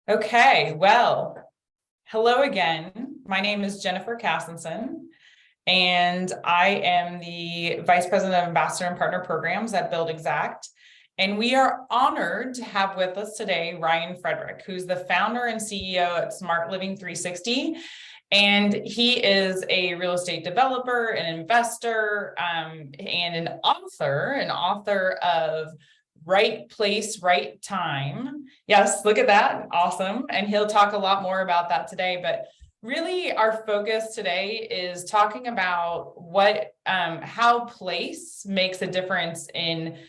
Okay, well, hello again. My name is Jennifer Cassenson, and I am the Vice President of Ambassador and Partner Programs at Build Exact. And we are honored to have with us today Ryan Frederick, who's the founder and CEO at SmartLiving 360. And he is a real estate developer, an investor, and an author of Right Place, Right Time. Yes, look at that. Awesome. And he'll talk a lot more about that today. But really, our focus today is talking about how place makes a difference in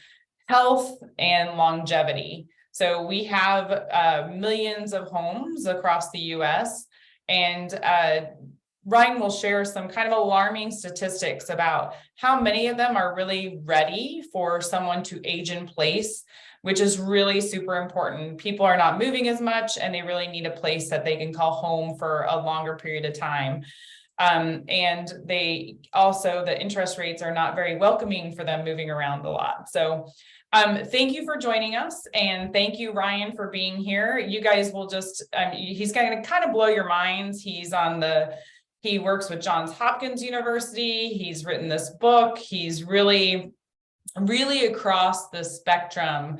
health and longevity. So we have millions of homes across the US, and Ryan will share some kind of alarming statistics about how many of them are really ready for someone to age in place, which is really super important. People are not moving as much, and they really need a place that they can call home for a longer period of time. And the interest rates are not very welcoming for them moving around a lot. So thank you for joining us, and thank you, Ryan, for being here. You guys will he's going to kind of blow your minds. He works with Johns Hopkins University. He's written this book. He's really, really across the spectrum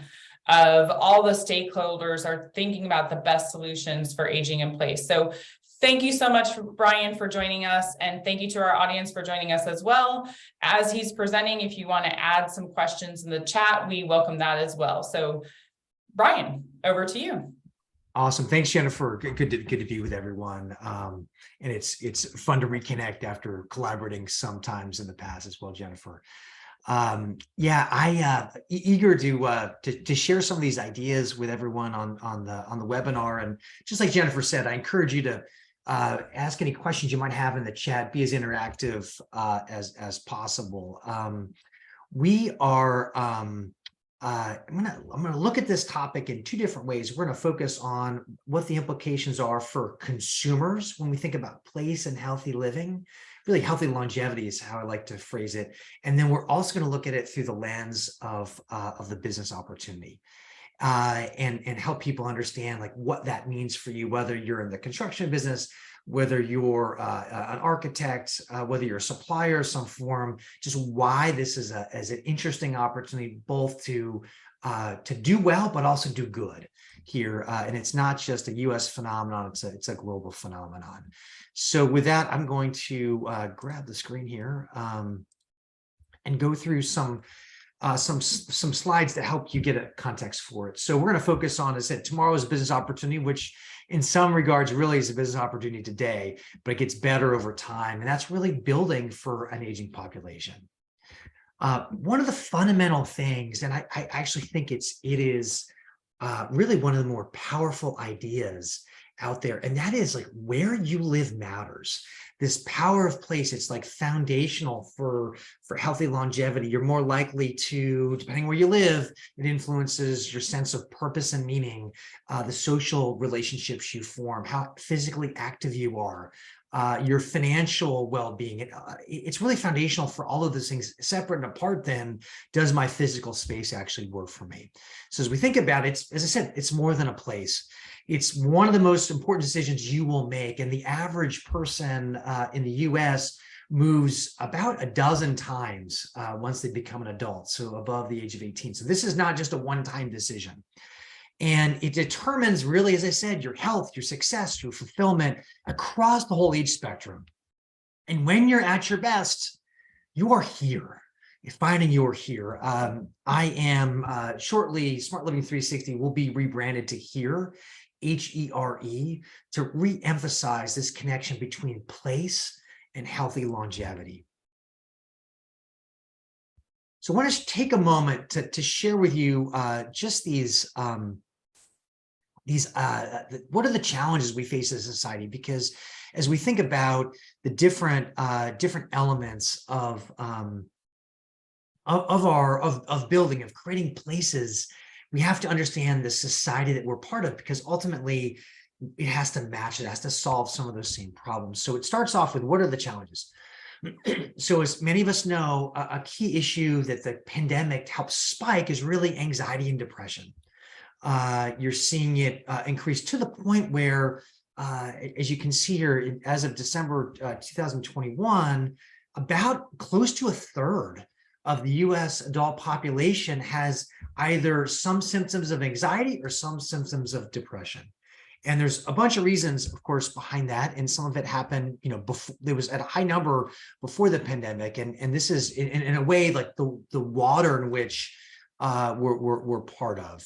of all the stakeholders are thinking about the best solutions for aging in place. So thank you so much, Brian, for joining us. And thank you to our audience for joining us as well. As he's presenting, if you want to add some questions in the chat, we welcome that as well. So Brian, over to you. Awesome. Thanks, Jennifer. Good to be with everyone. And it's fun to reconnect after collaborating sometimes in the past as well, Jennifer. Eager to share some of these ideas with everyone on the webinar. And just like Jennifer said, I encourage you to ask any questions you might have in the chat. Be as interactive as possible. I'm gonna look at this topic in two different ways. We're gonna focus on what the implications are for consumers when we think about place and healthy living. Really, healthy longevity is how I like to phrase it. And then we're also gonna look at it through the lens of the business opportunity. And help people understand like what that means for you, whether you're in the construction business, whether you're an architect, whether you're a supplier of some form, just why this is an interesting opportunity both to do well, but also do good here. And it's not just a US phenomenon, it's a global phenomenon. So with that, I'm going to grab the screen here and go through some slides that help you get a context for it. So we're going to focus on, as I said, tomorrow's business opportunity, which in some regards really is a business opportunity today, but it gets better over time. And that's really building for an aging population. One of the fundamental things, and I actually think it is really one of the more powerful ideas out there, and that is like where you live matters. This power of place, it's like foundational for healthy longevity. You're more likely to, depending where you live, it influences your sense of purpose and meaning, the social relationships you form, how physically active you are, your financial well-being. It's really foundational for all of those things. Separate and apart then, does my physical space actually work for me? So as we think about it, as I said, it's more than a place. It's one of the most important decisions you will make. And the average person in the US moves about a dozen times once they become an adult, so above the age of 18. So this is not just a one-time decision. And it determines really, as I said, your health, your success, your fulfillment across the whole age spectrum. And when you're at your best, you are here. You're finding you're here. I am shortly, SmartLiving 360 will be rebranded to HERE, HERE, to re-emphasize this connection between place and healthy longevity. So I want to take a moment to share with you just what are the challenges we face as a society? Because as we think about the different elements of building, of creating places, we have to understand the society that we're part of, because ultimately it has to match, it has to solve some of those same problems. So it starts off with, what are the challenges? So as many of us know, a key issue that the pandemic helped spike is really anxiety and depression. You're seeing it increase to the point where, as you can see here, as of December 2021, about close to a third of the US adult population has either some symptoms of anxiety or some symptoms of depression. And there's a bunch of reasons, of course, behind that. And some of it happened, before, there was at a high number before the pandemic. And this is in a way like the water in which we're part of.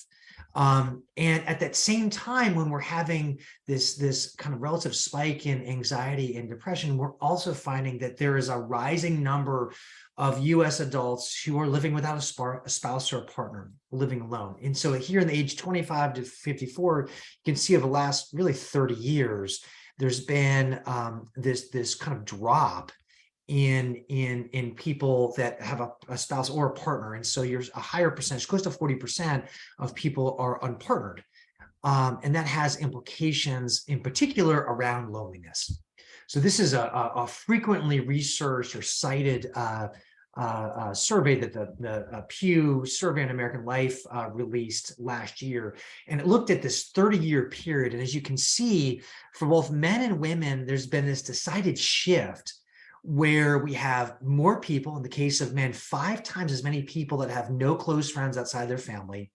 And at that same time, when we're having this kind of relative spike in anxiety and depression, we're also finding that there is a rising number of US adults who are living without a spouse or a partner, living alone. And so here in the age 25 to 54, you can see over the last really 30 years, there's been this kind of drop in people that have a spouse or a partner. And so you're a higher percentage, close to 40% of people are unpartnered. And that has implications in particular around loneliness. So this is a frequently researched or cited survey that the Pew Survey on American Life released last year. And it looked at this 30-year period. And as you can see, for both men and women, there's been this decided shift where we have more people, in the case of men, 5 times as many people that have no close friends outside their family.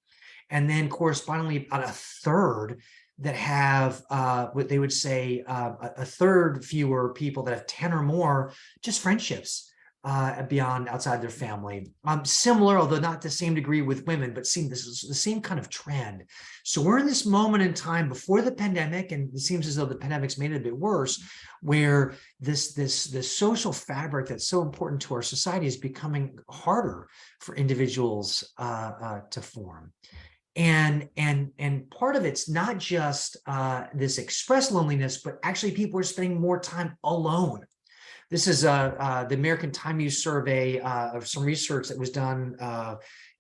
And then correspondingly, about a third that have what they would say a third fewer people that have 10 or more just friendships beyond outside their family. Similar, although not the same degree with women, but seeing this is the same kind of trend. So we're in this moment in time before the pandemic, and it seems as though the pandemic's made it a bit worse, where this social fabric that's so important to our society is becoming harder for individuals to form. And part of it's not just this expressed loneliness, but actually people are spending more time alone. This is the American Time Use Survey of some research that was done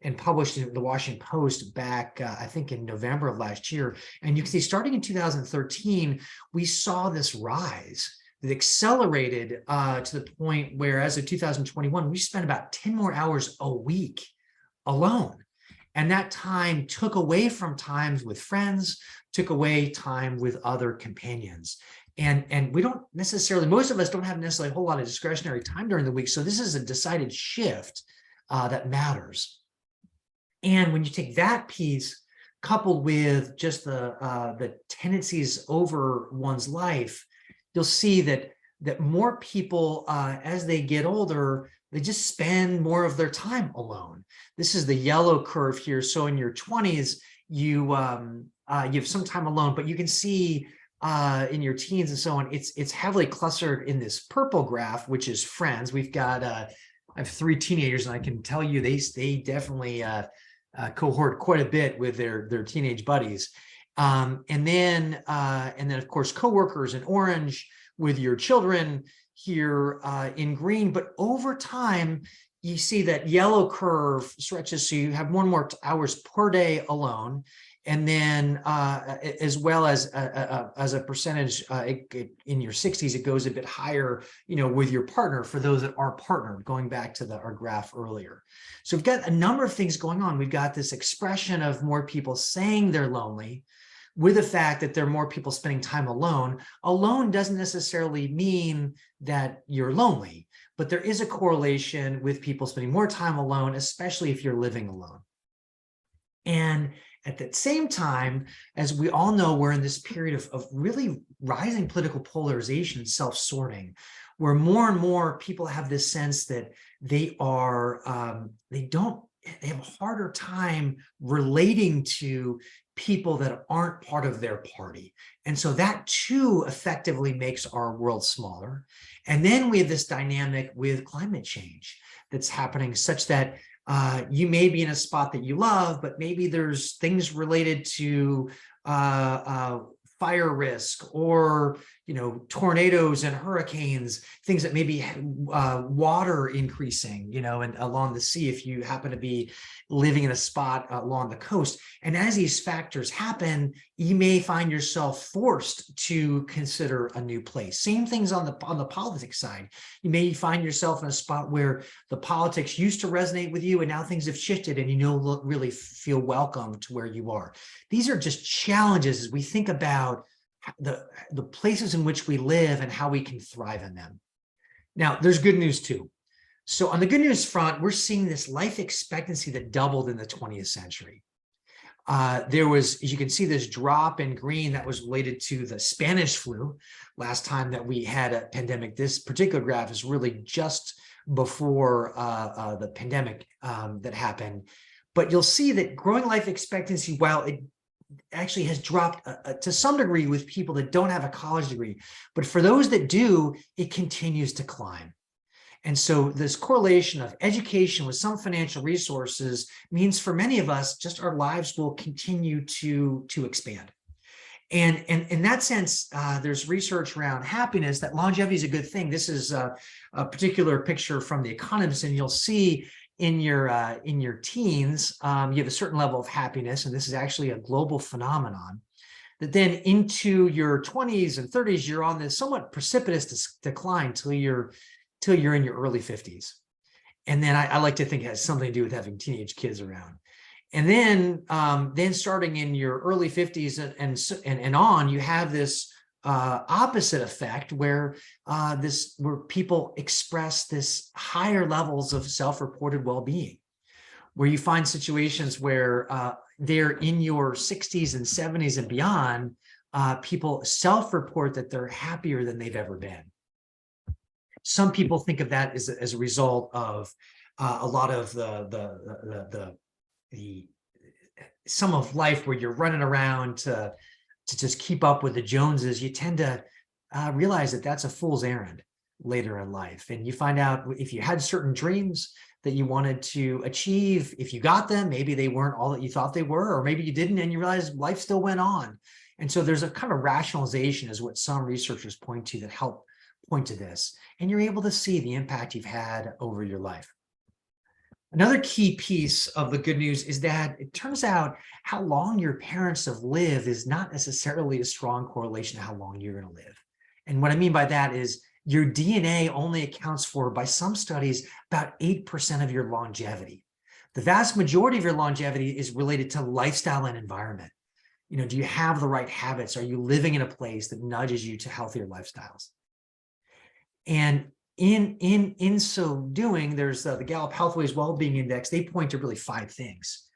and published in the Washington Post back, I think, in November of last year. And you can see starting in 2013, we saw this rise that accelerated to the point where, as of 2021, we spent about 10 more hours a week alone. And that time took away from times with friends, took away time with other companions. And we don't necessarily, most of us don't have necessarily a whole lot of discretionary time during the week. So this is a decided shift that matters. And when you take that piece coupled with just the tendencies over one's life, you'll see that more people, as they get older, they just spend more of their time alone. This is the yellow curve here. So in your 20s, you have some time alone, but you can see in your teens and so on, it's heavily clustered in this purple graph, which is friends. We've got I have 3 teenagers, and I can tell you they definitely cohort quite a bit with their teenage buddies. And then of course coworkers in orange, with your children here in green. But over time, you see that yellow curve stretches, so you have more and more hours per day alone. And then as well as a percentage in your 60s, it goes a bit higher, with your partner, for those that are partnered, going back to our graph earlier. So we've got a number of things going on. We've got this expression of more people saying they're lonely, with the fact that there are more people spending time alone. Alone doesn't necessarily mean that you're lonely, but there is a correlation with people spending more time alone, especially if you're living alone. And at the same time, as we all know, we're in this period of really rising political polarization, self-sorting, where more and more people have this sense that they have a harder time relating to people that aren't part of their party. And so that too effectively makes our world smaller. And then we have this dynamic with climate change that's happening, such that you may be in a spot that you love, but maybe there's things related to fire risk, or tornadoes and hurricanes, things that maybe water increasing, and along the sea, if you happen to be living in a spot along the coast. And as these factors happen, you may find yourself forced to consider a new place. Same things on the politics side. You may find yourself in a spot where the politics used to resonate with you, and now things have shifted, and you no really feel welcome to where you are. These are just challenges as we think about the places in which we live and how we can thrive in them. Now, there's good news too. So on the good news front, we're seeing this life expectancy that doubled in the 20th century. There was, as you can see, this drop in green that was related to the Spanish flu last time that we had a pandemic. This particular graph is really just before the pandemic that happened. But you'll see that growing life expectancy, while it actually has dropped to some degree with people that don't have a college degree, but for those that do, it continues to climb. And so this correlation of education with some financial resources means for many of us, just our lives will continue to expand. And in that sense, there's research around happiness that longevity is a good thing. This is a particular picture from The Economist, and you'll see in your teens, you have a certain level of happiness, and this is actually a global phenomenon. That then into your 20s and 30s, you're on this somewhat precipitous decline till you're in your early 50s. And then I like to think it has something to do with having teenage kids around. And then starting in your early 50s and on, you have this opposite effect where people express this higher levels of self-reported well-being, where you find situations where they're in your 60s and 70s and beyond, people self-report that they're happier than they've ever been. Some people think of that as a result of a lot of the some of life where you're running around to just keep up with the Joneses. You tend to realize that that's a fool's errand later in life. And you find out if you had certain dreams that you wanted to achieve, if you got them, maybe they weren't all that you thought they were, or maybe you didn't and you realize life still went on. And so there's a kind of rationalization is what some researchers point to that help point to this, and you're able to see the impact you've had over your life. Another key piece of the good news is that it turns out how long your parents have lived is not necessarily a strong correlation to how long you're going to live. And what I mean by that is your DNA only accounts for, by some studies, about 8% of your longevity. The vast majority of your longevity is related to lifestyle and environment. You know, do you have the right habits? Are you living in a place that nudges you to healthier lifestyles? And in so doing, there's the Gallup Healthways Wellbeing Index. They point to really 5 things.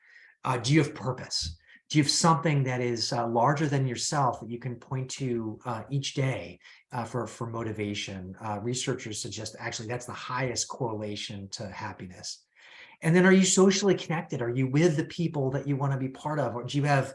Do you have purpose? Do you have something that is larger than yourself that you can point to each day for motivation? Researchers suggest actually that's the highest correlation to happiness. And then, are you socially connected? Are you with the people that you want to be part of? Or do you have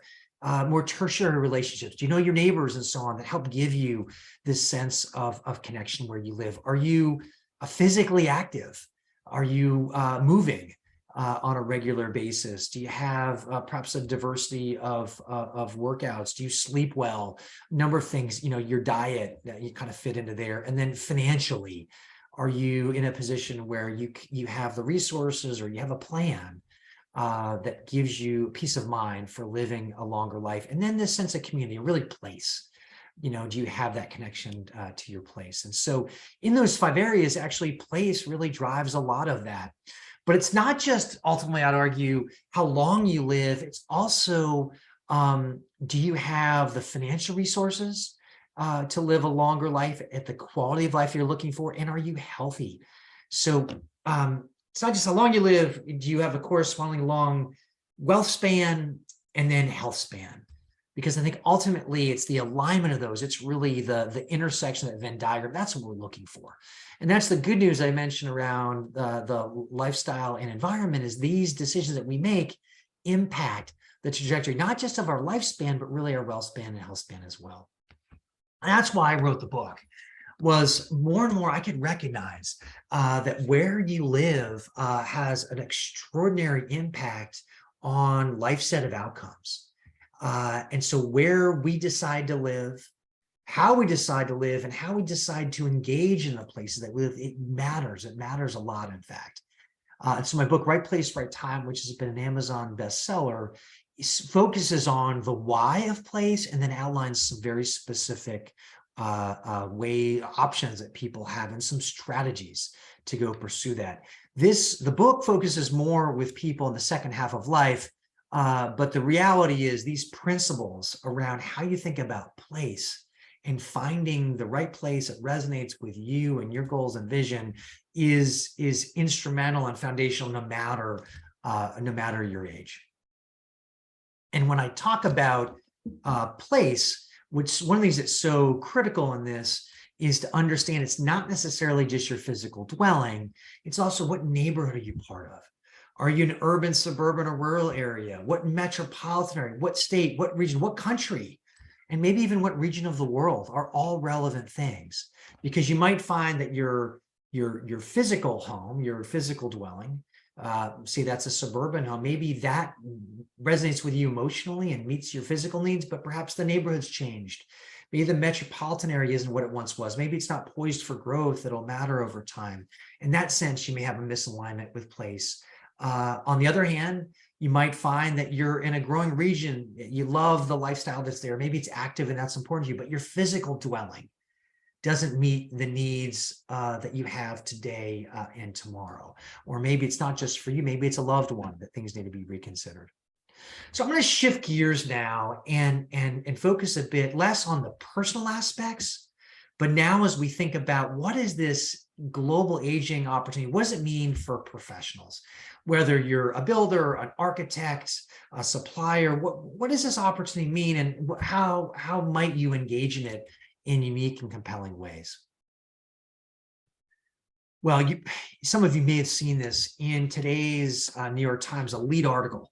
more tertiary relationships? Do you know your neighbors and so on that help give you this sense of connection where you live? Are you physically active? Are you moving on a regular basis? Do you have perhaps a diversity of workouts? Do you sleep well? A number of things, you know, your diet that you kind of fit into there. And then financially, are you in a position where you have the resources or you have a plan that gives you peace of mind for living a longer life? And then this sense of community, really place. You know, do you have that connection to your place? And so in those 5 areas, actually place really drives a lot of that. But it's not just ultimately, I'd argue, how long you live. It's also, do you have the financial resources to live a longer life at the quality of life you're looking for? And are you healthy? So it's not just how long you live. Do you have a corresponding long wealth span and then health span? Because I think ultimately it's the alignment of those. It's really the intersection, that Venn diagram. That's what we're looking for. And that's the good news I mentioned around the lifestyle and environment, is these decisions that we make impact the trajectory, not just of our lifespan, but really our wealth span and health span as well. And that's why I wrote the book. Was more and more I could recognize that where you live has an extraordinary impact on life set of outcomes. And so where we decide to live, how we decide to live, and how we decide to engage in the places that we live, it matters. It matters a lot, in fact. And so my book, Right Place, Right Time, which has been an Amazon bestseller, focuses on the why of place and then outlines some very specific options that people have and some strategies to go pursue that. The book focuses more with people in the second half of life, but the reality is these principles around how you think about place and finding the right place that resonates with you and your goals and vision is instrumental and foundational no matter your age. And when I talk about place, which one of the things that's so critical in this is to understand it's not necessarily just your physical dwelling, it's also what neighborhood are you part of? Are you an urban, suburban, or rural area? What metropolitan area, what state, what region, what country, and maybe even what region of the world are all relevant things. Because you might find that your physical home, your physical dwelling, say that's a suburban home, maybe that resonates with you emotionally and meets your physical needs, but perhaps the neighborhood's changed. Maybe the metropolitan area isn't what it once was. Maybe it's not poised for growth that'll matter over time. In that sense, you may have a misalignment with place. On the other hand, you might find that you're in a growing region. You love the lifestyle that's there. Maybe it's active and that's important to you, but your physical dwelling doesn't meet the needs that you have today and tomorrow. Or maybe it's not just for you. Maybe it's a loved one that things need to be reconsidered. So I'm going to shift gears now and focus a bit less on the personal aspects, but now as we think about what is this global aging opportunity, what does it mean for professionals? Whether you're a builder, an architect, a supplier, what does this opportunity mean, and how might you engage in it in unique and compelling ways? Well, some of you may have seen this in today's New York Times. A lead article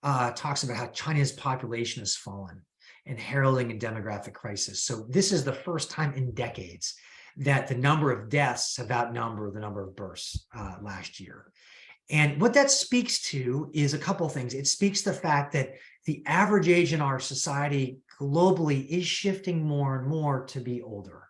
talks about how China's population has fallen and heralding a demographic crisis. So this is the first time in decades that the number of deaths have outnumbered the number of births last year. And what that speaks to is a couple of things. It speaks to the fact that the average age in our society globally is shifting more and more to be older.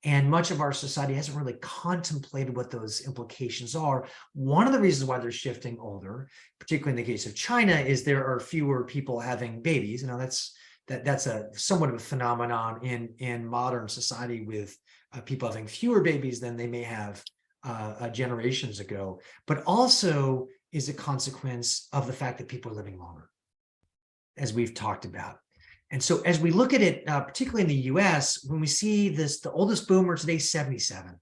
And much of our society hasn't really contemplated what those implications are. One of the reasons why they're shifting older, particularly in the case of China, is there are fewer people having babies. You know, that's a somewhat of a phenomenon in modern society, with people having fewer babies than they may have generations ago, but also is a consequence of the fact that people are living longer, as we've talked about. And so as we look at it, particularly in the US, when we see this, the oldest boomer today is 77.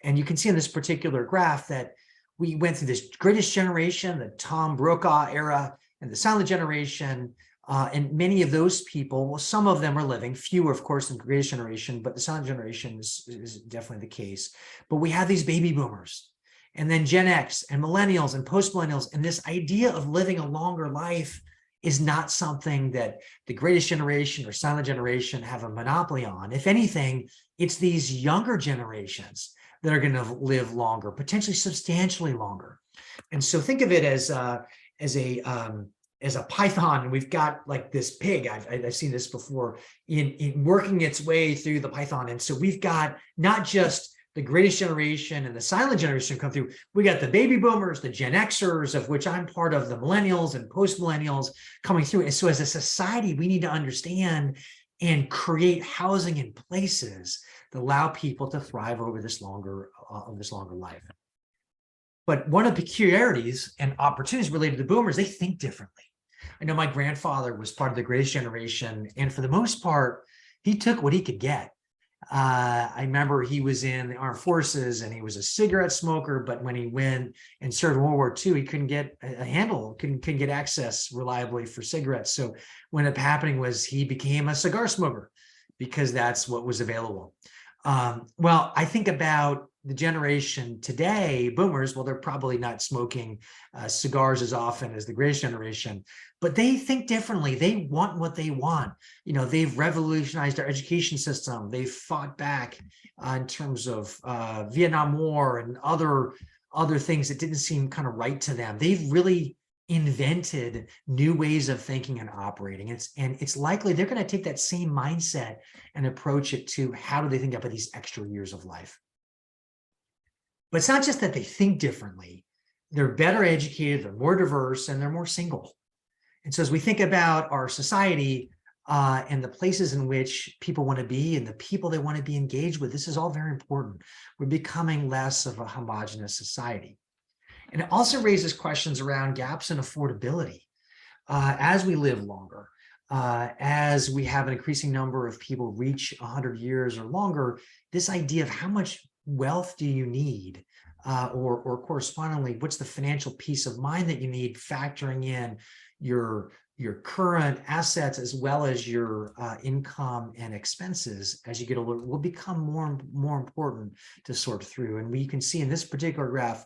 And you can see in this particular graph that we went through this greatest generation, the Tom Brokaw era, and the silent generation. And many of those people, well, some of them are living, fewer, of course, than the greatest generation, but the silent generation is definitely the case. But we have these baby boomers, and then Gen X and millennials and post-millennials. And this idea of living a longer life is not something that the greatest generation or silent generation have a monopoly on. If anything, it's these younger generations that are going to live longer, potentially substantially longer. And so think of it as a python. We've got like this pig. I've seen this before in working its way through the python. And so we've got not just the greatest generation and the silent generation come through. We got the baby boomers, the Gen Xers, of which I'm part of, the millennials and post-millennials coming through. And so as a society, we need to understand and create housing and places that allow people to thrive over this longer life. But one of the peculiarities and opportunities related to boomers, they think differently. I know my grandfather was part of the greatest generation, and for the most part, he took what he could get. I remember he was in the armed forces and he was a cigarette smoker, but when he went and served in World War II, he couldn't get a handle, couldn't get access reliably for cigarettes. So what ended up happening was he became a cigar smoker because that's what was available. Well, I think about the generation today, boomers, well, they're probably not smoking cigars as often as the greatest generation, but they think differently. They want what they want. You know, they've revolutionized our education system. They've fought back in terms of Vietnam War and other things that didn't seem kind of right to them. They've really invented new ways of thinking and operating. It's likely they're going to take that same mindset and approach it to how do they think about these extra years of life. But it's not just that they think differently. They're better educated, they're more diverse, and they're more single. And so as we think about our society and the places in which people want to be and the people they want to be engaged with, this is all very important. We're becoming less of a homogenous society. And it also raises questions around gaps in affordability as we live longer. As we have an increasing number of people reach 100 years or longer, this idea of how much wealth do you need, or correspondingly, what's the financial peace of mind that you need, factoring in your current assets as well as your income and expenses as you get older, will become more important to sort through. And we can see in this particular graph,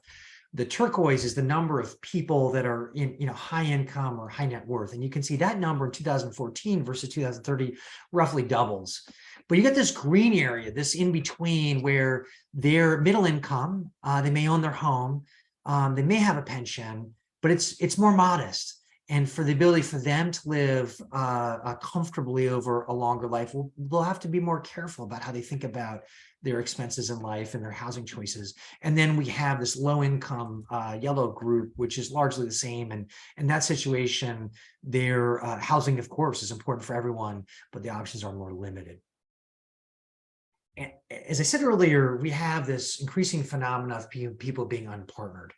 the turquoise is the number of people that are in high income or high net worth. And you can see that number in 2014 versus 2030 roughly doubles. But you get this green area, this in between, where they're middle income, they may own their home, they may have a pension, but it's more modest. And for the ability for them to live comfortably over a longer life, we'll have to be more careful about how they think about their expenses in life and their housing choices. And then we have this low income yellow group, which is largely the same. And in that situation, their housing, of course, is important for everyone, but the options are more limited. And as I said earlier, we have this increasing phenomena of people being unpartnered.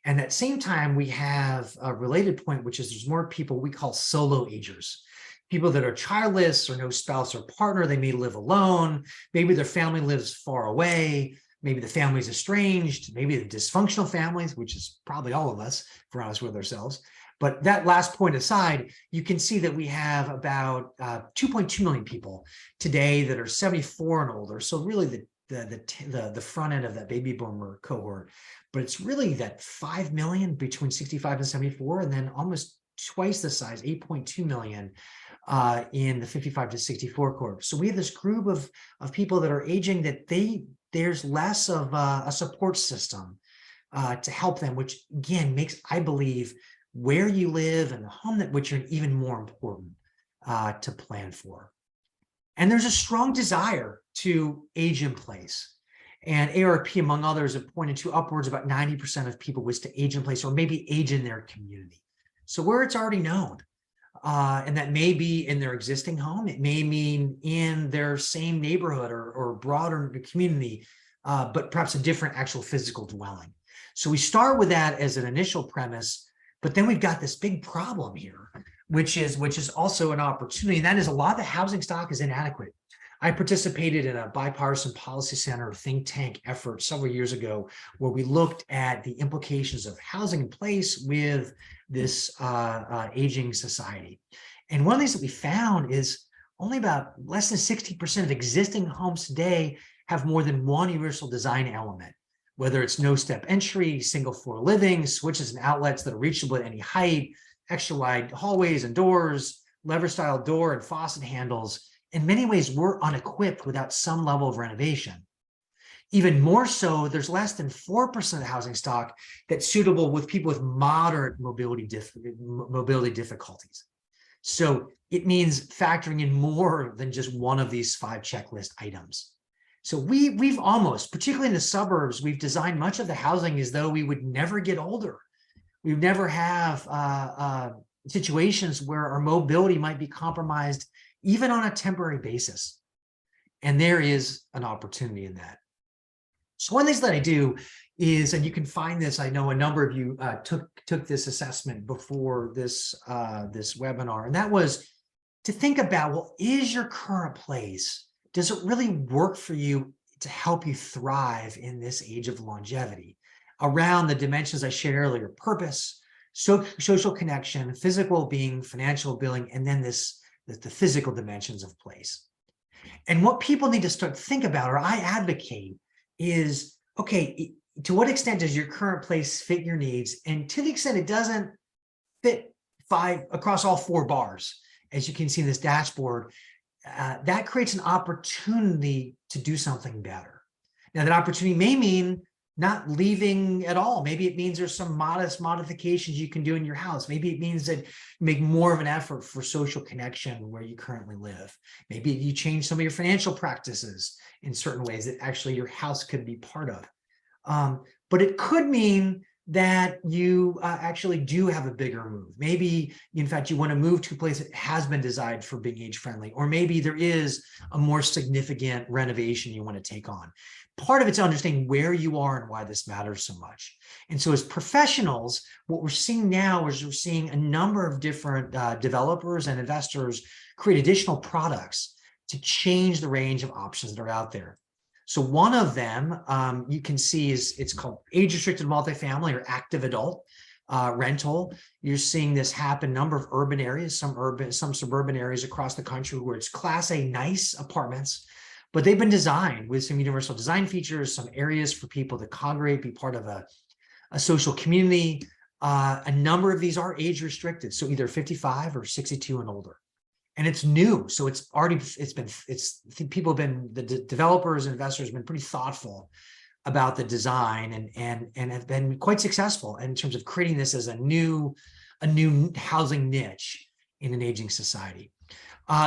And at the same time, we have a related point, which is there's more people we call solo agers, people that are childless or no spouse or partner. They may live alone. Maybe their family lives far away. Maybe the family's estranged. Maybe the dysfunctional families, which is probably all of us, if we're honest with ourselves. But that last point aside, you can see that we have about 2.2 million people today that are 74 and older. So really the front end of that baby boomer cohort, but it's really that 5 million between 65 and 74, and then almost twice the size, 8.2 million in the 55 to 64 cohort. So we have this group of people that are aging that there's less of a support system to help them, which again makes, I believe, where you live and the home that which are even more important to plan for. And there's a strong desire to age in place. And AARP, among others, have pointed to upwards about 90% of people wish to age in place or maybe age in their community. So where it's already known, and that may be in their existing home, it may mean in their same neighborhood or broader community, but perhaps a different actual physical dwelling. So we start with that as an initial premise, but then we've got this big problem here, which is also an opportunity, and that is a lot of the housing stock is inadequate. I participated in a bipartisan policy center think tank effort several years ago where we looked at the implications of housing in place with this aging society. And one of the things that we found is only about less than 60% of existing homes today have more than one universal design element, whether it's no-step entry, single floor living, switches and outlets that are reachable at any height, extra wide hallways and doors, lever style door and faucet handles. In many ways, we're unequipped without some level of renovation. Even more so, there's less than 4% of the housing stock that's suitable with people with moderate mobility difficulties. So it means factoring in more than just one of these 5 checklist items. So we've almost, particularly in the suburbs, we've designed much of the housing as though we would never get older. We've never have situations where our mobility might be compromised even on a temporary basis. And there is an opportunity in that. So one of the things that I do is, and you can find this, I know a number of you took this assessment before this webinar, and that was to think about, well, is your current place, does it really work for you to help you thrive in this age of longevity around the dimensions I shared earlier: purpose, social connection, physical being, financial billing, and then the physical dimensions of place. And what people need to start to think about, or I advocate, is, okay, to what extent does your current place fit your needs? And to the extent it doesn't fit 5 across all 4 bars, as you can see in this dashboard, that creates an opportunity to do something better. Now, that opportunity may mean not leaving at all. Maybe it means there's some modest modifications you can do in your house. Maybe it means that you make more of an effort for social connection where you currently live. Maybe you change some of your financial practices in certain ways that actually your house could be part of. But it could mean that you actually do have a bigger move. Maybe, in fact, you want to move to a place that has been designed for being age friendly, or maybe there is a more significant renovation you want to take on. Part of it's understanding where you are and why this matters so much. And so as professionals, what we're seeing now is we're seeing a number of different developers and investors create additional products to change the range of options that are out there. So one of them you can see it's called age-restricted multifamily or active adult rental. You're seeing this happen in a number of urban areas, some suburban areas across the country where it's Class A nice apartments, but they've been designed with some universal design features, some areas for people to congregate, be part of a social community. A number of these are age restricted, so either 55 or 62 and older. And it's new, so people have been, the developers and investors have been pretty thoughtful about the design and have been quite successful in terms of creating this as a new housing niche in an aging society.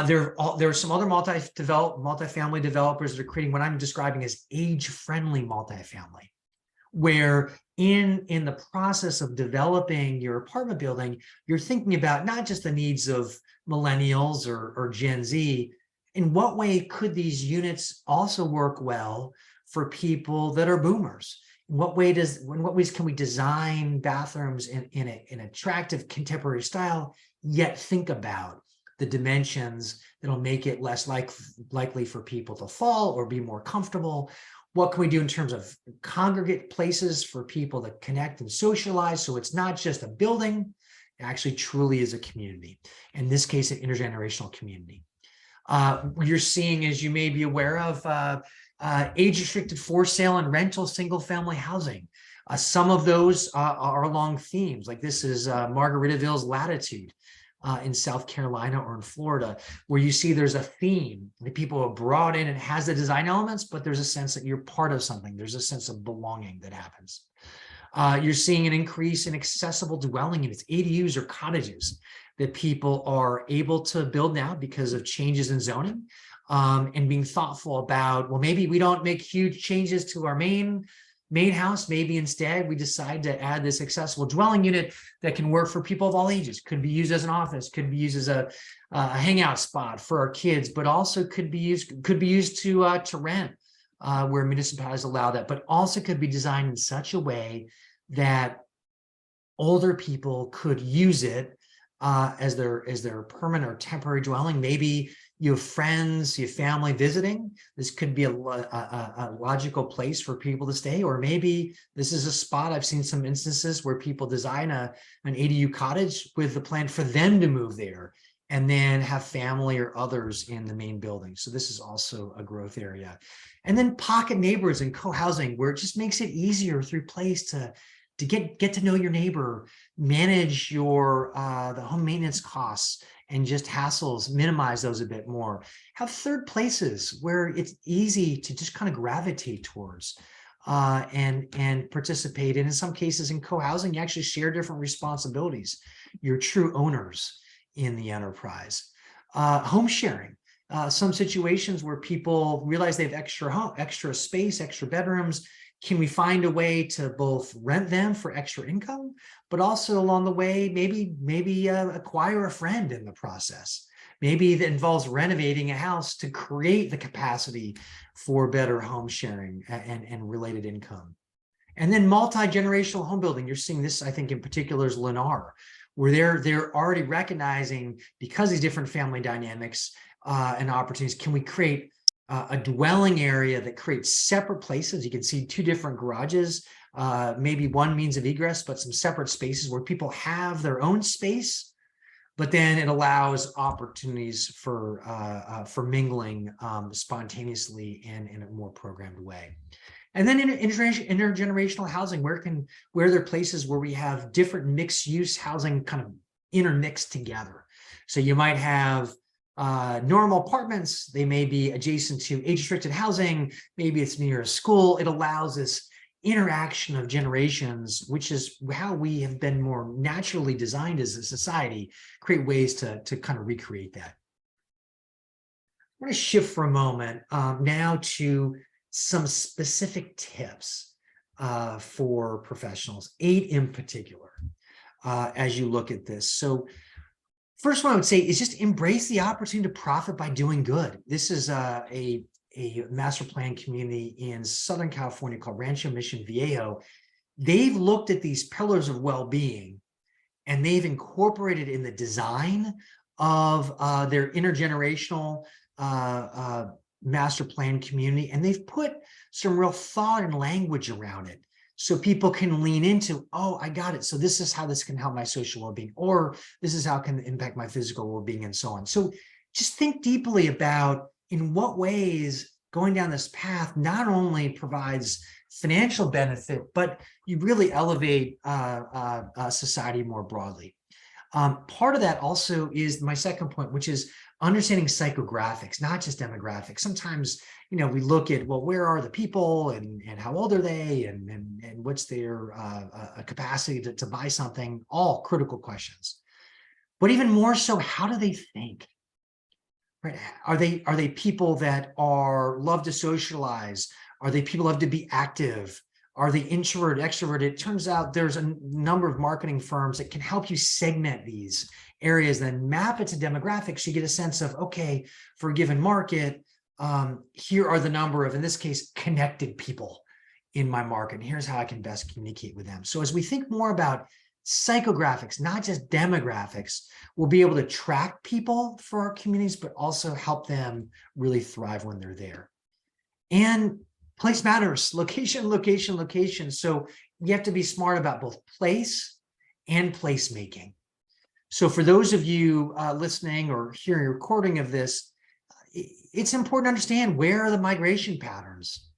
There are some other multifamily developers that are creating what I'm describing as age-friendly multifamily, where in the process of developing your apartment building, you're thinking about not just the needs of millennials or Gen Z. In what way could these units also work well for people that are boomers? In what ways can we design bathrooms in an attractive contemporary style, yet think about the dimensions that'll make it less likely for people to fall or be more comfortable? What can we do in terms of congregate places for people to connect and socialize? So it's not just a building, it actually truly is a community. In this case, an intergenerational community. You're seeing, as you may be aware of, age-restricted for sale and rental single-family housing. Some of those are along themes, like this is Margaritaville's Latitude in South Carolina or in Florida, where you see there's a theme that people have brought in. It has the design elements, but there's a sense that you're part of something. There's a sense of belonging that happens. You're seeing an increase in accessible dwelling units, ADUs or cottages, that people are able to build now because of changes in zoning, and being thoughtful about, well, maybe we don't make huge changes to our main house. Maybe instead we decide to add this accessible dwelling unit that can work for people of all ages. Could be used as an office, could be used as a hangout spot for our kids, but also could be used to rent, where municipalities allow that, but also could be designed in such a way that older people could use it as their permanent or temporary dwelling. Maybe you have friends, you have family visiting. This could be a logical place for people to stay, or maybe this is a spot. I've seen some instances where people design an ADU cottage with the plan for them to move there and then have family or others in the main building. So this is also a growth area. And then pocket neighborhoods and co-housing, where it just makes it easier through place to get to know your neighbor, manage your the home maintenance costs and just hassles, minimize those a bit more. Have third places where it's easy to just kind of gravitate towards and participate in. In some cases in co-housing, you actually share different responsibilities. You're true owners in the enterprise. Home sharing. Some situations where people realize they have extra space, extra bedrooms. Can we find a way to both rent them for extra income, but also along the way, maybe acquire a friend in the process? Maybe that involves renovating a house to create the capacity for better home sharing and related income. And then multi-generational home building. You're seeing this, I think, in particular is Lennar, where they're already recognizing, because these different family dynamics and opportunities, can we create a dwelling area that creates separate places? You can see two different garages, maybe one means of egress, but some separate spaces where people have their own space, but then it allows opportunities for mingling spontaneously and in a more programmed way. And then in intergenerational housing, where there are places where we have different mixed use housing kind of intermixed together. So you might have normal apartments, they may be adjacent to age-restricted housing, maybe it's near a school. It allows this interaction of generations, which is how we have been more naturally designed as a society, create ways to kind of recreate that. I want to shift for a moment now to some specific tips for professionals, 8 in particular, as you look at this. So first one I would say is just embrace the opportunity to profit by doing good. This is a master plan community in Southern California called Rancho Mission Viejo. They've looked at these pillars of well-being and they've incorporated in the design of their intergenerational master plan community, and they've put some real thought and language around it so people can lean into, oh, I got it. So this is how this can help my social well-being, or this is how it can impact my physical well-being, and so on. So just think deeply about in what ways going down this path not only provides financial benefit, but you really elevate society more broadly. Part of that also is my second point, which is understanding psychographics, not just demographics. Sometimes, we look at, well, where are the people and how old are they and what's their capacity to buy something, all critical questions. But even more so, how do they think? Right? Are they people that love to socialize? Are they people who love to be active? Are they introverted, extroverted? It turns out there's a number of marketing firms that can help you segment these areas, then map it to demographics. You get a sense of, okay, for a given market, here are the number of, in this case, connected people in my market. And here's how I can best communicate with them. So as we think more about psychographics, not just demographics, we'll be able to track people for our communities, but also help them really thrive when they're there. And place matters, location, location, location. So you have to be smart about both place and placemaking. So for those of you listening or hearing a recording of this, it's important to understand where are the migration patterns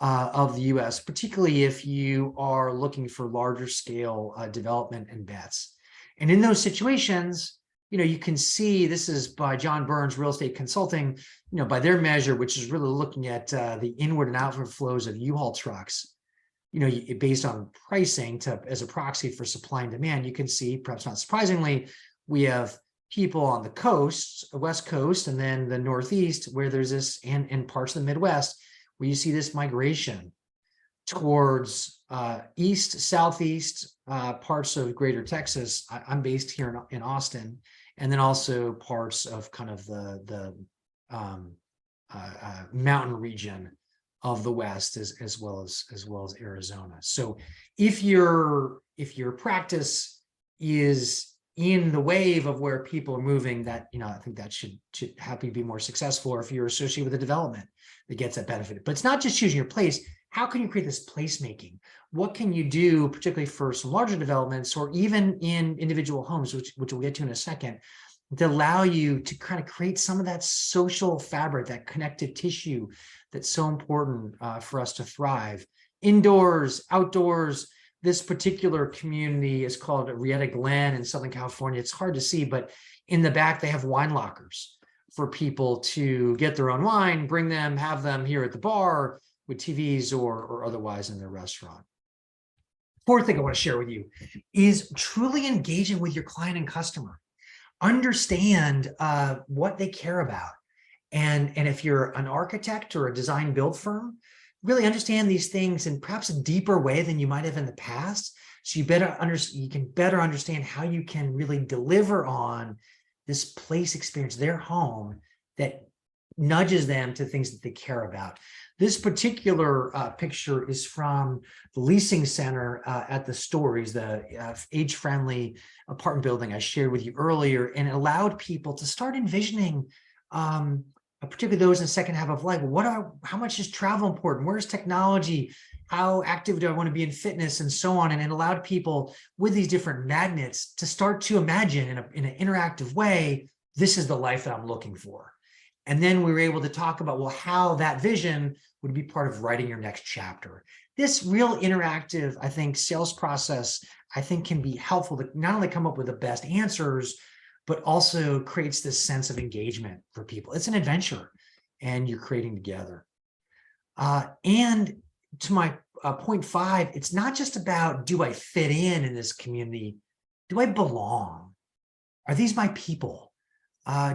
of the US, particularly if you are looking for larger scale development and bets. And in those situations, you can see, this is by John Burns Real Estate Consulting, by their measure, which is really looking at the inward and outward flows of U-Haul trucks, based on pricing as a proxy for supply and demand. You can see, perhaps not surprisingly, we have people on the coast, the West Coast, and then the Northeast, where there's this, and parts of the Midwest, where you see this migration towards east, southeast, parts of greater Texas. I'm based here in Austin, and then also parts of kind of the mountain region of the West, as well as Arizona. So if your practice is in the wave of where people are moving, that I think that should help you be more successful, or if you're associated with a development that gets that benefit. But it's not just choosing your place. How can you create this placemaking? What can you do, particularly for some larger developments, or even in individual homes, which we'll get to in a second, to allow you to kind of create some of that social fabric, that connective tissue that's so important for us to thrive. Indoors, outdoors. This particular community is called Rieta Glen in Southern California. It's hard to see, but in the back, they have wine lockers for people to get their own wine, bring them, have them here at the bar with TVs or otherwise in their restaurant. Fourth thing I want to share with you is truly engaging with your client and customer. Understand what they care about. And if you're an architect or a design build firm, really understand these things in perhaps a deeper way than you might have in the past. So you can better understand how you can really deliver on this place experience, their home, that nudges them to things that they care about. This particular picture is from the leasing center at the Stories, the age-friendly apartment building I shared with you earlier, and it allowed people to start envisioning, particularly those in the second half of life, how much is travel important? Where's technology? How active do I want to be in fitness, and so on? And it allowed people with these different magnets to start to imagine in an interactive way, this is the life that I'm looking for. And then we were able to talk about, well, how that vision would be part of writing your next chapter. This real interactive, I think, sales process, I think, can be helpful to not only come up with the best answers, but also creates this sense of engagement for people. It's an adventure, and you're creating together. And to my point 5, it's not just about, do I fit in this community? Do I belong? Are these my people?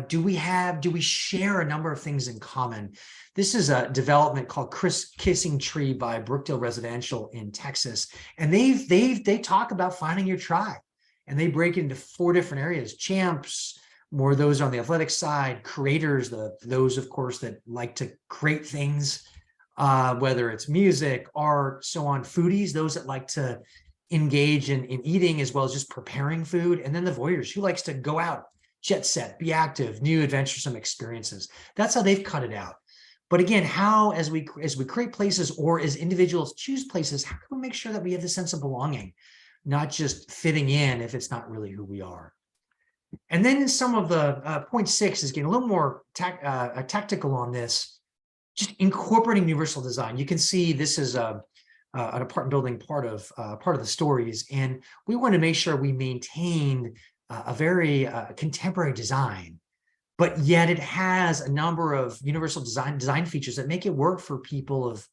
Do we share a number of things in common? This is a development called Kissing Tree by Brookdale Residential in Texas. And they talk about finding your tribe, and they break it into 4 different areas: champs, more those on the athletic side; creators, those of course that like to create things, whether it's music, art, so on; foodies, those that like to engage in eating as well as just preparing food; and then the voyeurs, who likes to go out, jet set, be active, new adventuresome experiences. That's how they've cut it out. But again, how, as we create places, or as individuals choose places, how can we make sure that we have the sense of belonging, not just fitting in if it's not really who we are? And then in some of the point 6 is getting a little more tactical on this, just incorporating universal design. You can see this is an apartment building part of the stories, and we want to make sure we maintain a very contemporary design, but yet it has a number of universal design features that make it work for people of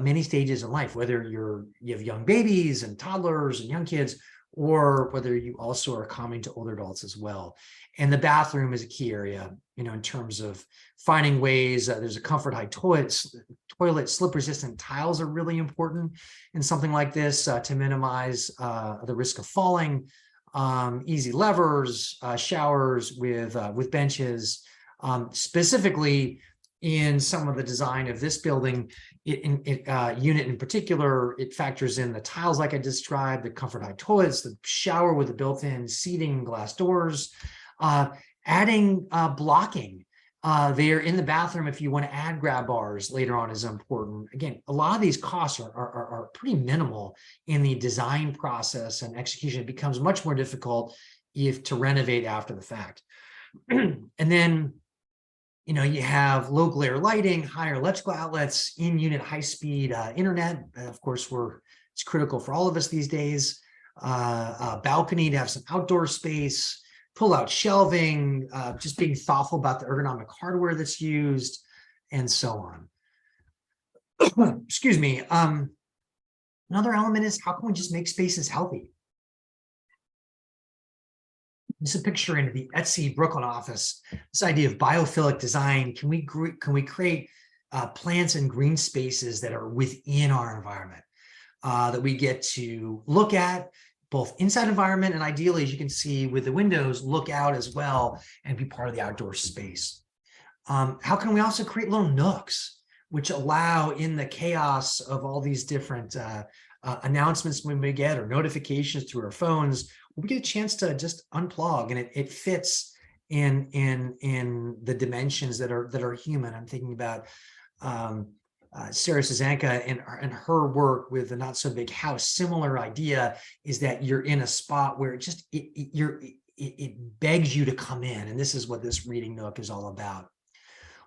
many stages in life, whether you have young babies and toddlers and young kids, or whether you also are common to older adults as well. And the bathroom is a key area, in terms of finding ways. There's a comfort high toilet, slip resistant tiles are really important in something like this to minimize the risk of falling. Easy levers, showers with benches. Specifically in some of the design of this building, unit in particular, it factors in the tiles like I described, the comfort high toilets, the shower with the built-in seating, glass doors, adding blocking there in the bathroom. If you want to add grab bars later on is important. Again, a lot of these costs are pretty minimal in the design process and execution. It becomes much more difficult if to renovate after the fact. And then, you have low glare lighting, higher electrical outlets, in-unit high-speed internet. Of course, it's critical for all of us these days. A balcony to have some outdoor space, pull-out shelving, just being thoughtful about the ergonomic hardware that's used, and so on. Excuse me. Another element is, how can we just make spaces healthy? This is a picture into the Etsy Brooklyn office. This idea of biophilic design. Can we create plants and green spaces that are within our environment, that we get to look at, both inside environment, and ideally, as you can see with the windows, look out as well and be part of the outdoor space. How can we also create little nooks which allow, in the chaos of all these different announcements we may get, or notifications through our phones, we get a chance to just unplug, and it fits in the dimensions that are human. I'm thinking about Sarah Suzanka and her work with the Not So Big House. Similar idea is that you're in a spot where it begs you to come in, and this is what this reading nook is all about.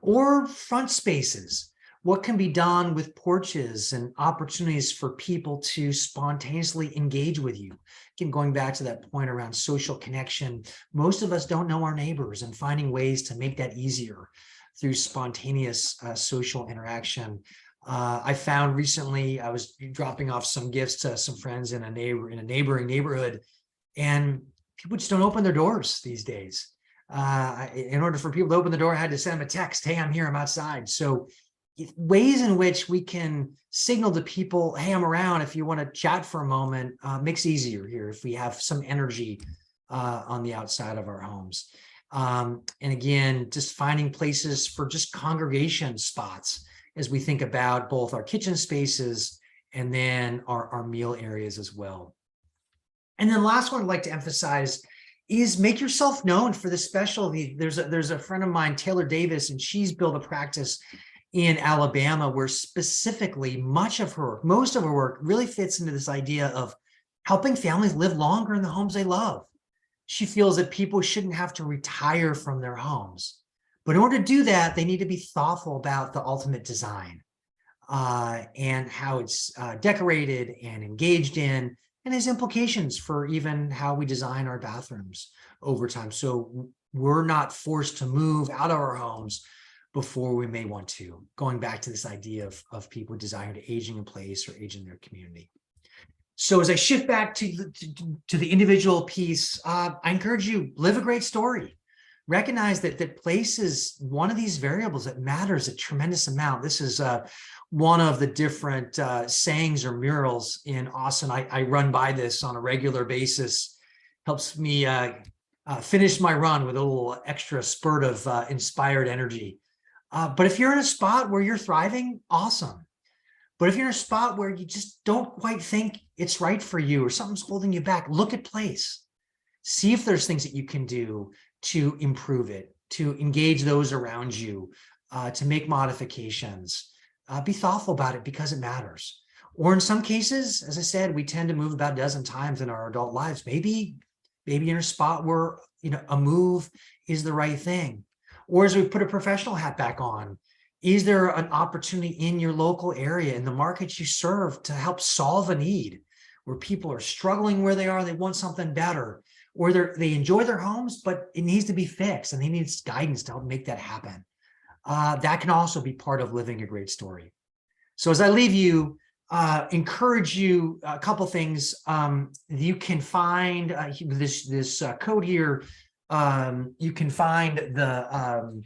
Or front spaces. What can be done with porches and opportunities for people to spontaneously engage with you? Again, going back to that point around social connection, most of us don't know our neighbors, and finding ways to make that easier through spontaneous social interaction. I found recently, I was dropping off some gifts to some friends in a neighboring neighborhood, and people just don't open their doors these days. In order for people to open the door, I had to send them a text, "Hey, I'm here, I'm outside." So ways in which we can signal to people, "Hey, I'm around if you want to chat for a moment," makes it easier here if we have some energy on the outside of our homes. And again, just finding places for just congregation spots as we think about both our kitchen spaces and then our meal areas as well. And then last one I'd like to emphasize is make yourself known for the specialty. There's a friend of mine, Taylor Davis, and she's built a practice in Alabama where specifically most of her work really fits into this idea of helping families live longer in the homes they love. She feels that people shouldn't have to retire from their homes, but in order to do that, they need to be thoughtful about the ultimate design and how it's decorated and engaged in, and has implications for even how we design our bathrooms over time. So we're not forced to move out of our homes before we may want to, going back to this idea of people desiring to aging in place or age in their community. So as I shift back to the individual piece, I encourage you, live a great story. recognize that place is one of these variables that matters a tremendous amount. This is one of the different sayings or murals in Austin. I run by this on a regular basis. Helps me finish my run with a little extra spurt of inspired energy. But if you're in a spot where you're thriving, awesome. But if you're in a spot where you just don't quite think it's right for you or something's holding you back, look at place. See if there's things that you can do to improve it, to engage those around you, to make modifications. Be thoughtful about it because it matters. Or in some cases, as I said, we tend to move about a dozen times in our adult lives. Maybe you're in a spot where a move is the right thing. Or as we put a professional hat back on, is there an opportunity in your local area, in the markets you serve, to help solve a need where people are struggling where they are, they want something better, or they enjoy their homes, but it needs to be fixed and they need guidance to help make that happen. That can also be part of living a great story. So as I leave you, encourage you a couple things. You can find this code here. You can find the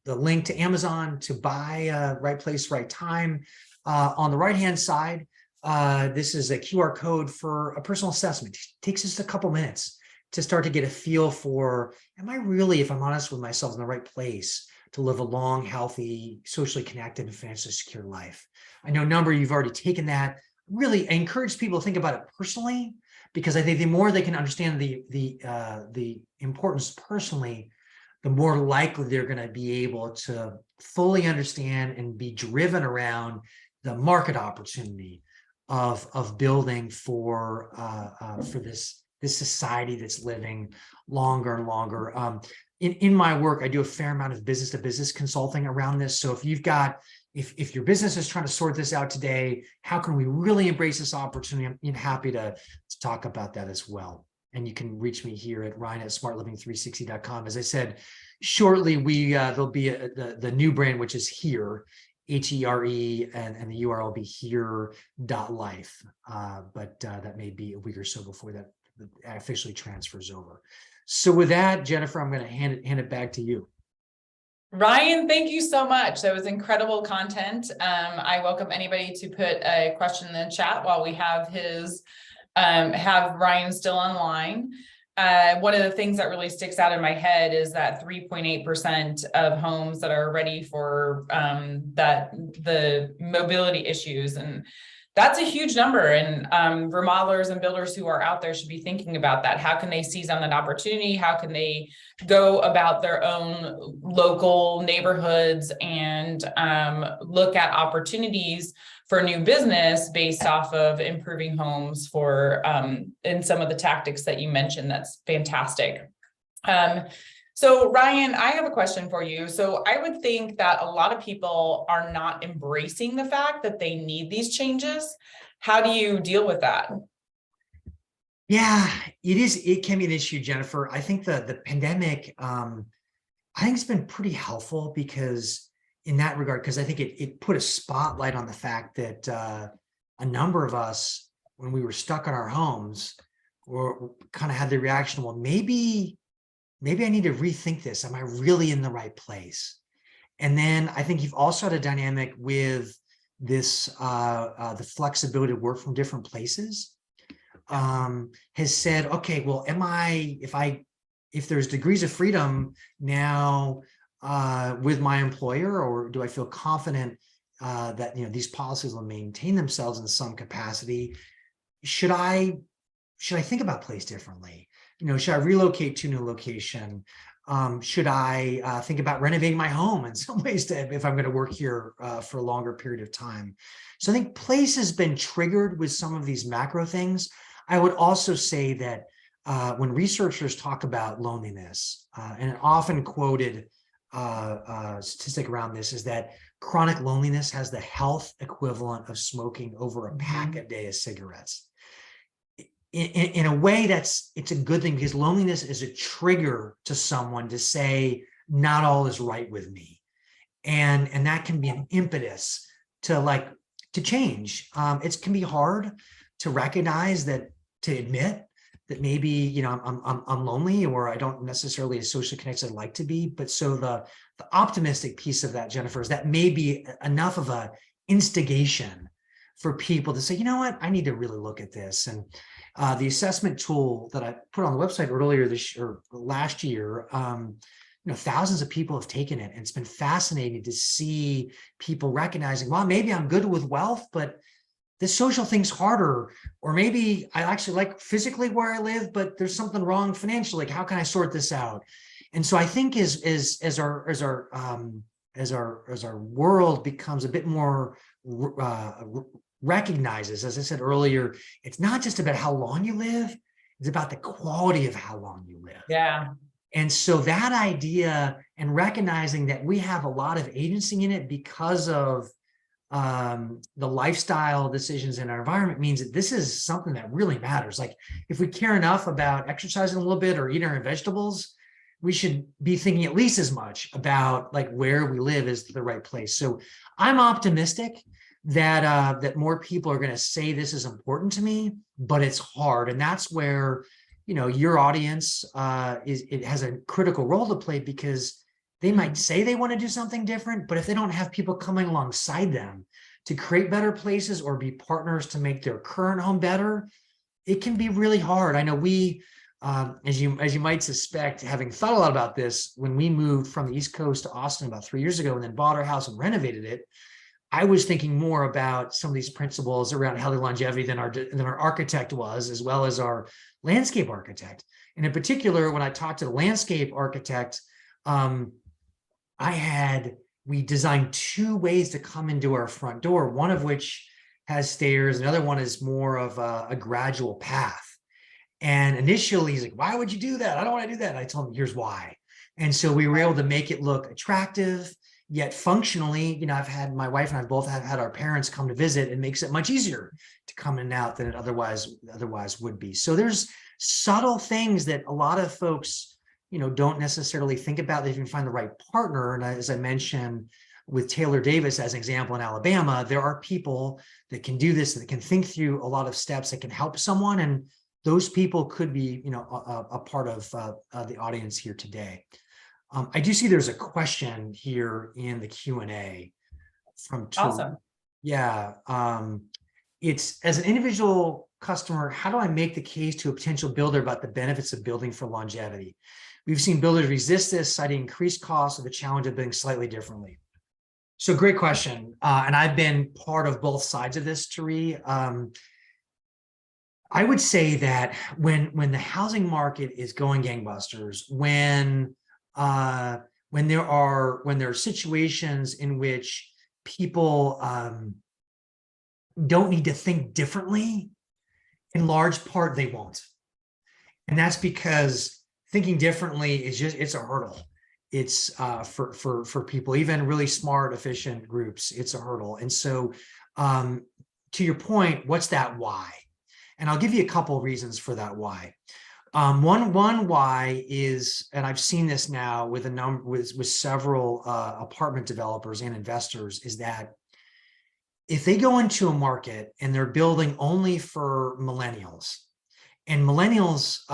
link to Amazon to buy Right Place, Right Time. On the right-hand side, this is a QR code for a personal assessment. It takes just a couple minutes to start to get a feel for, am I really, if I'm honest with myself, in the right place to live a long, healthy, socially connected, and financially secure life? I know a number of you've already taken that. Really, I encourage people to think about it personally, because I think the more they can understand the importance personally, the more likely they're going to be able to fully understand and be driven around the market opportunity of building for this society that's living longer and longer. In my work, I do a fair amount of business to business consulting around this. So if your business is trying to sort this out today, how can we really embrace this opportunity? I'm happy to talk about that as well. And you can reach me here at Ryan@smartliving360.com. As I said, shortly there'll be the new brand, which is Here, HERE, and the URL will be here.life. But that may be a week or so before that officially transfers over. So with that, Jennifer, I'm going to hand it back to you. Ryan, thank you so much. That was incredible content. I welcome anybody to put a question in the chat while we have have Ryan still online. One of the things that really sticks out in my head is that 3.8% of homes that are ready for the mobility issues. And that's a huge number. And remodelers and builders who are out there should be thinking about that. How can they seize on that opportunity? How can they go about their own local neighborhoods and look at opportunities for new business based off of improving homes for in some of the tactics that you mentioned? That's fantastic. So Ryan, I have a question for you. So I would think that a lot of people are not embracing the fact that they need these changes. How do you deal with that? Yeah, it can be an issue, Jennifer. I think the pandemic, I think it's been pretty helpful because in that regard, because I think it put a spotlight on the fact that a number of us, when we were stuck in our homes, were kind of had the reaction, well, maybe I need to rethink this. Am I really in the right place? And then I think you've also had a dynamic with this, the flexibility to work from different places, has said, okay, well, if there's degrees of freedom now with my employer, or do I feel confident that these policies will maintain themselves in some capacity? Should I think about place differently? Should I relocate to a new location? Should I think about renovating my home in some ways if I'm going to work here for a longer period of time? So I think place has been triggered with some of these macro things. I would also say that when researchers talk about loneliness, and an often quoted statistic around this is that chronic loneliness has the health equivalent of smoking over a pack a day of cigarettes. In a way, it's a good thing, because loneliness is a trigger to someone to say, not all is right with me. And that can be an impetus to change. It can be hard to recognize that, to admit that maybe, you know, I'm lonely, or I don't necessarily as socially connected as I'd like to be. But so the optimistic piece of that, Jennifer, is that maybe enough of a instigation for people to say, you know what, I need to really look at this. And the assessment tool that I put on the website earlier this year, or last year, you know, thousands of people have taken it, and it's been fascinating to see people recognizing, well, maybe I'm good with wealth, but this social thing's harder, or maybe I actually like physically where I live, but there's something wrong financially. Like, how can I sort this out? And so I think as our world becomes a bit more recognizes, as I said earlier, it's not just about how long you live, it's about the quality of how long you live. Yeah. And so that idea, and recognizing that we have a lot of agency in it because of the lifestyle decisions in our environment, means that this is something that really matters. Like, if we care enough about exercising a little bit or eating our vegetables, we should be thinking at least as much about like where we live is the right place. So I'm optimistic that that more people are going to say this is important to me, but it's hard. And that's where, you know, your audience it has a critical role to play, because they might say they want to do something different, but if they don't have people coming alongside them to create better places or be partners to make their current home better, it can be really hard. I know we, as you might suspect, having thought a lot about this, when we moved from the East Coast to Austin about 3 years ago and then bought our house and renovated it, I was thinking more about some of these principles around healthy longevity than our architect was, as well as our landscape architect. And in particular, when I talked to the landscape architect, we designed 2 ways to come into our front door, one of which has stairs, another one is more of a gradual path. And initially he's like, why would you do that? I don't want to do that. And I told him, here's why. And so we were able to make it look attractive, yet functionally, you know, my wife and I both have had our parents come to visit. It makes it much easier to come in and out than it otherwise would be. So there's subtle things that a lot of folks, you know, don't necessarily think about. They can find the right partner. And as I mentioned with Taylor Davis as an example in Alabama, there are people that can do this, that can think through a lot of steps that can help someone. And those people could be, you know, a part of the audience here today. I do see there's a question here in the Q&A from Awesome. Yeah. It's, as an individual customer, how do I make the case to a potential builder about the benefits of building for longevity? We've seen builders resist this, citing increased costs or the challenge of building slightly differently. So great question. And I've been part of both sides of this, Tari. I would say that when the housing market is going gangbusters, when there are situations in which people don't need to think differently, in large part they won't. And that's because thinking differently is it's a hurdle. It's for people, even really smart, efficient groups, it's a hurdle. And so to your point, what's that why? And I'll give you a couple of reasons for that why. One why is, and I've seen this now with several apartment developers and investors, is that if they go into a market and they're building only for millennials, and millennials,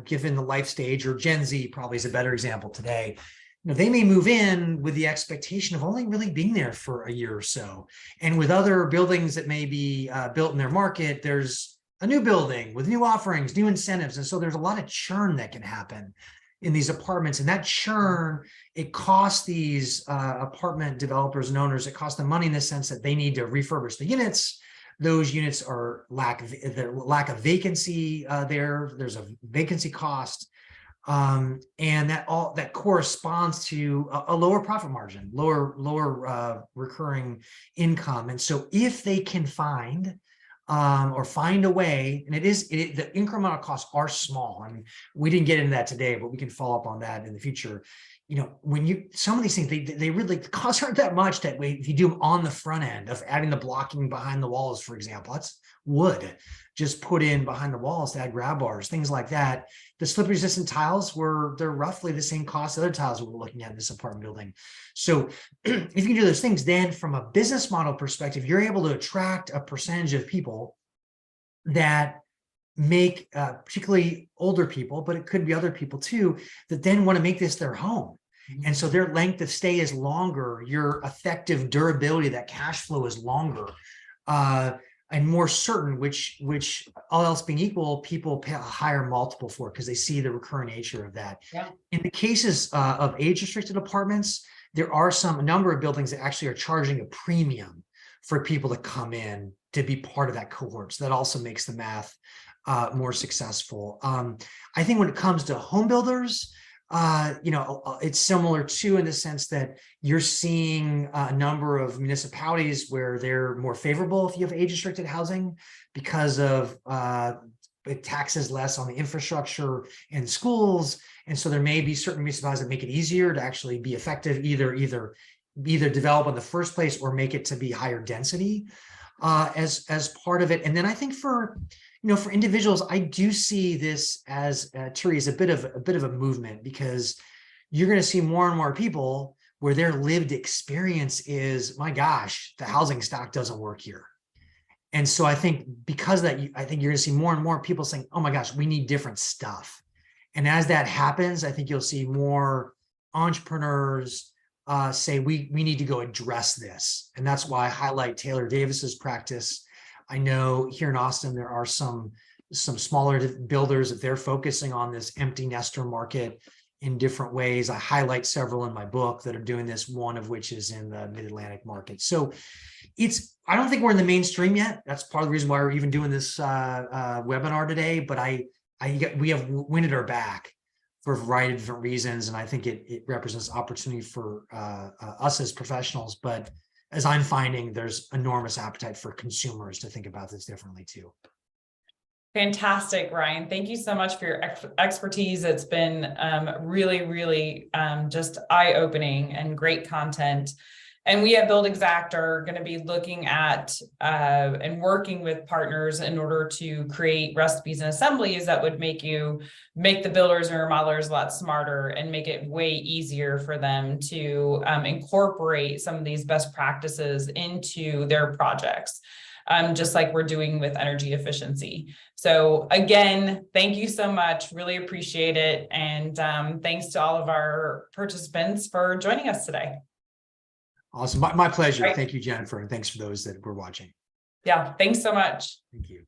given the life stage, or Gen Z probably is a better example today, you know, they may move in with the expectation of only really being there for a year or so. And with other buildings that may be built in their market, there's a new building with new offerings, new incentives. And so there's a lot of churn that can happen in these apartments. And that churn, it costs these apartment developers and owners, it costs them money in the sense that they need to refurbish the units. Those units are lack of vacancy there. There's a vacancy cost. And that corresponds to a lower profit margin, lower recurring income. And so if they can find a way, and the incremental costs are small. I mean, we didn't get into that today, but we can follow up on that in the future. You know, some of these things, they really, the costs aren't that much that way. If you do them on the front end of adding the blocking behind the walls, for example, that's wood just put in behind the walls to add grab bars, things like that. The slip resistant tiles they're roughly the same cost as other tiles we're looking at in this apartment building. So if you can do those things, then from a business model perspective, you're able to attract a percentage of people that make particularly older people, but it could be other people too, that then want to make this their home. And so their length of stay is longer, your effective durability, that cash flow is longer and more certain, which all else being equal, people pay a higher multiple for because they see the recurring nature of that. Yeah. In the cases of age restricted apartments, there are a number of buildings that actually are charging a premium for people to come in to be part of that cohort. So that also makes the math more successful. I think when it comes to home builders, it's similar too, in the sense that you're seeing a number of municipalities where they're more favorable if you have age restricted housing because of it taxes less on the infrastructure and schools. And so there may be certain municipalities that make it easier to actually be effective, either develop in the first place or make it to be higher density as part of it. And then I think for individuals, I do see this as Terry, as a bit of a movement, because you're going to see more and more people where their lived experience is, my gosh, the housing stock doesn't work here. And so I think because of that, I think you're going to see more and more people saying, oh my gosh, we need different stuff. And as that happens, I think you'll see more entrepreneurs say we need to go address this. And that's why I highlight Taylor Davis's practice. I know here in Austin, there are some smaller builders that they're focusing on this empty nester market in different ways. I highlight several in my book that are doing this, one of which is in the mid-Atlantic market. So I don't think we're in the mainstream yet. That's part of the reason why we're even doing this webinar today, but we have wind at our back for a variety of different reasons. And I think it represents opportunity for us as professionals, but as I'm finding, there's enormous appetite for consumers to think about this differently too. Fantastic, Ryan. Thank you so much for your expertise. It's been really, really just eye-opening and great content. And we at Build Exact are going to be looking at and working with partners in order to create recipes and assemblies that would make the builders and remodelers a lot smarter and make it way easier for them to incorporate some of these best practices into their projects, just like we're doing with energy efficiency. So again, thank you so much. Really appreciate it. And thanks to all of our participants for joining us today. Awesome. My pleasure. Right. Thank you, Jennifer. And thanks for those that were watching. Yeah, thanks so much. Thank you.